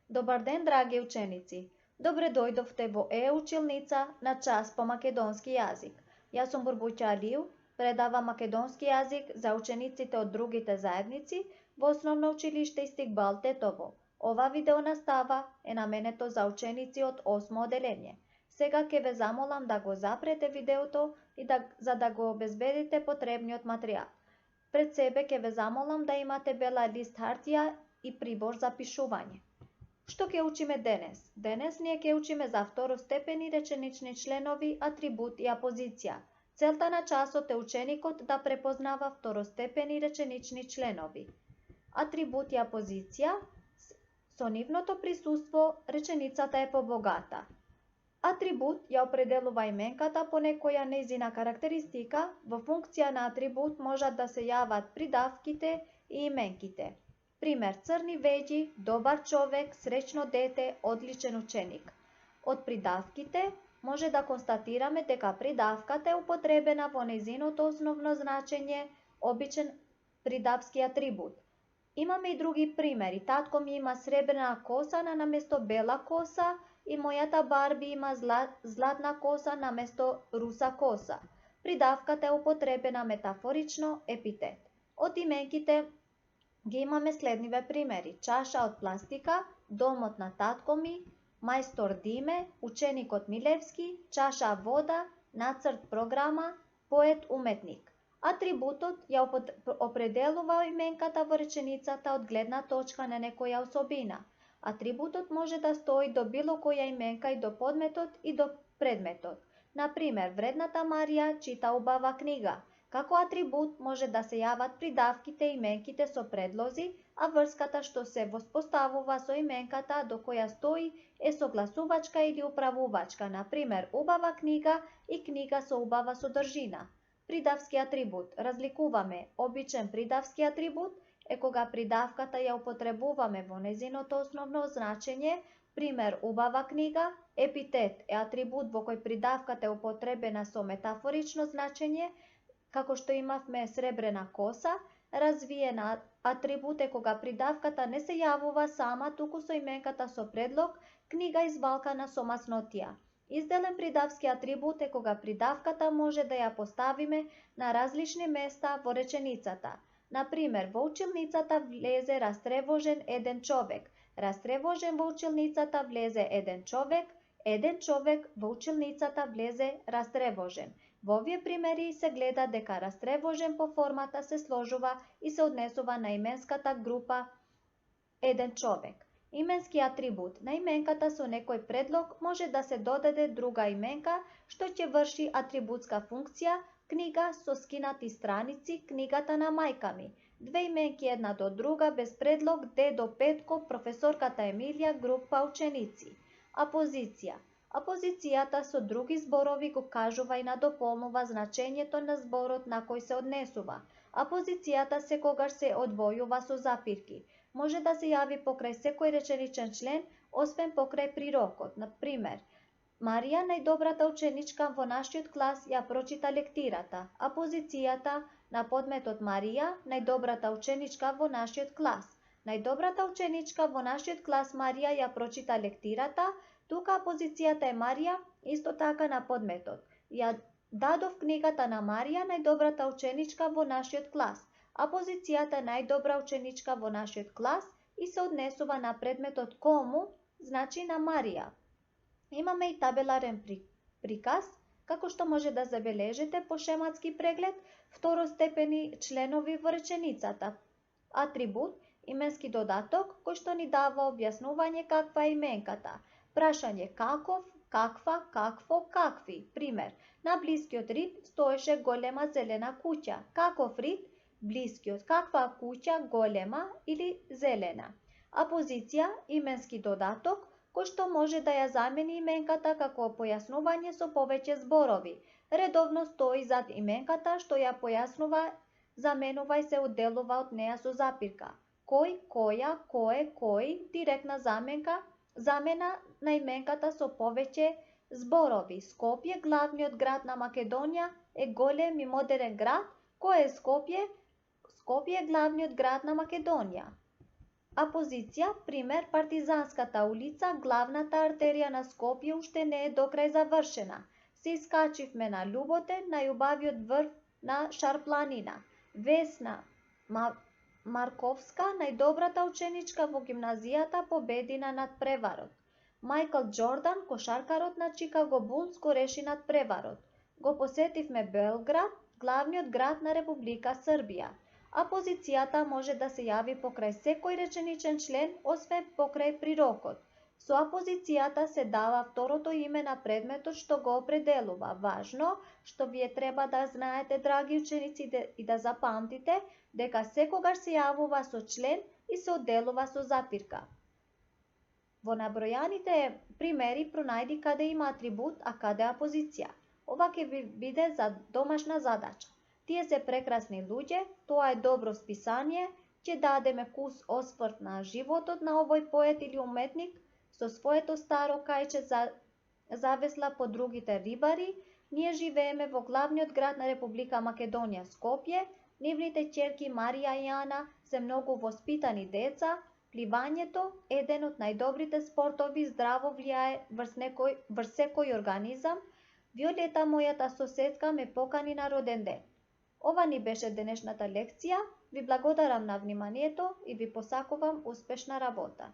Dobar den, dragi učenici! Dobre dojdovte во e-училница на час по македонски јазик. Јас сум Бурбуќа Алију, предавам македонски јазик за учениците од другите заедници во Основно училиште Истикбал Тетово. Ова видео настава е наменето за ученици од 8 оделение. Сега ќе ве замолам да го запрете видеото и за да го обезбедите потребниот материјал. Пред себе ќе ве замолам да имате бела лист хартија и прибор за пишување. Што ќе учиме денес? Денес ние ќе учиме за второстепени реченични членови, атрибут и апозиција. Целта на часот е ученикот да препознава второстепени реченични членови. Атрибут и апозиција, со нивното присуство реченицата е побогата. Атрибут ја определува именката по некоја нејзина карактеристика. Во функција на атрибут можат да се јават придавките и именките. Пример: црни веѓи, добар човек, среќно дете, одличен ученик. Од придавките може да констатираме дека придавката е употребена во нејзиното основно значење, обичен придавски атрибут. Имаме и други примери. Татко ми има сребрена коса на наместо бела коса и мојата Барби има златна коса наместо руса коса. Придавката е употребена метафорично, епитет. Од именките ги имаме следниве примери: чаша од пластика, домот на татко ми, мајстор Диме, ученикот Милевски, чаша вода, нацрт програма, поет уметник. Атрибутот ја определува именката во реченицата од гледна точка на некоја особина. Атрибутот може да стои до било која именка и до подметот и до предметот. Например, вредната Марија чита убава книга. Како атрибут може да се јават придавките и именките со предлози, а врската што се воспоставува со именката до која стои е согласувачка или управувачка. Например, убава книга и книга со убава содржина. Придавски атрибут. Разликуваме обичен придавски атрибут е кога придавката ја употребуваме во нејзиното основно значење. Пример: убава книга. Епитет е атрибут во кој придавката е употребена со метафорично значење, како што имавме сребрена коса. Развиен атрибут е кога придавката не се јавува сама, туку со именката со предлог, книга извалкана со маснотија. Изделен придавски атрибут е кога придавката може да ја поставиме на различни места во реченицата. Например, во училницата влезе растревожен еден човек. Растревожен во училницата влезе еден човек во училницата влезе растревожен. Во овие примери се гледа дека растревожен по формата се сложува и се однесува на именската група еден човек. Именски атрибут. На именката со некој предлог може да се додаде друга именка што ќе врши атрибутска функција. Книга со скинати страници, книгата на мајка ми. Две именки една до друга без предлог, дедо Петко, професорката Емилија, група ученици. Апозиција. Апозицијата со други зборови го кажува и надополнува значењето на зборот на кој се однесува. Апозицијата секогаш се одвојува со запирки. Може да се јави покрај секој реченичен член, освен покрај прирокот. Например, Марија, најдобрата ученичка во нашиот клас, ја прочита лектирата. Апозицијата на подметот Марија, најдобрата ученичка во нашиот клас. Најдобрата ученичка во нашиот клас Марија ја прочита лектирата. Тука апозицијата е Марија, исто така на подметот. Ја дадов книгата на Марија, најдобрата ученичка во нашиот клас. Апозицијата најдобра ученичка во нашиот клас и се однесува на предметот кому, значи на Марија. Имаме и табеларен приказ, како што може да забележите по шематски преглед, второстепени членови во реченицата. Атрибут, именски додаток, кој што ни дава објаснување каква е именката. Прашање: каков, каква, какво, какви. Пример: на блискиот рид стоеше голема зелена куќа. Каков рид? Блискиот. Каква куќа? Голема или зелена. Апозиција, именски додаток, кој што може да ја замени именката како појаснување со повеќе зборови. Редовно стои зад именката што ја појаснува, заменува и се одделува од неа со запирка. Кој, која, кое, кој, директна замена на именката со повеќе зборови. Скопје, главниот град на Македонија, е голем и модерен град. Кој е Скопје? Скопје е главниот град на Македонија. Апозиција, пример, Партизанската улица, главната артерија на Скопје уште не е докрај завршена. Се искачивме на Љуботен, најубавиот врв на Шарпланина. Весна Марковска, најдобрата ученичка во гимназијата, победи на надпреварот. Мајкл Џордан, кошаркарот на Чикаго Булс, го реши надпреварот. Го посетивме Белград, главниот град на Република Србија. Апозицијата може да се јави покрај секој реченичен член, освен покрај прирокот. Со апозицијата се дава второто име на предметот што го определува. Важно, што вие треба да знаете, драги ученици, и да запамтите, дека секогаш се јавува со член и се одделува со запирка. Во набројаните примери пронајди каде има атрибут, а каде апозиција. Ова ќе ви биде за домашна задача. Тие се прекрасни луѓе, тоа е добро списание, ќе дадеме кус осврт на животот на овој поет или уметник, со своето старо кајче завесла по другите рибари. Ние живееме во главниот град на Република Македонија, Скопје. Нивните ќерки Марија и Ана се многу воспитани деца. Пливањето, еден од најдобрите спортови, здраво влијае врз секој организам. Виолета, мојата соседка, ме покани на роден ден. Ова ни беше денешната лекција. Ви благодарам на вниманието и ви посакувам успешна работа.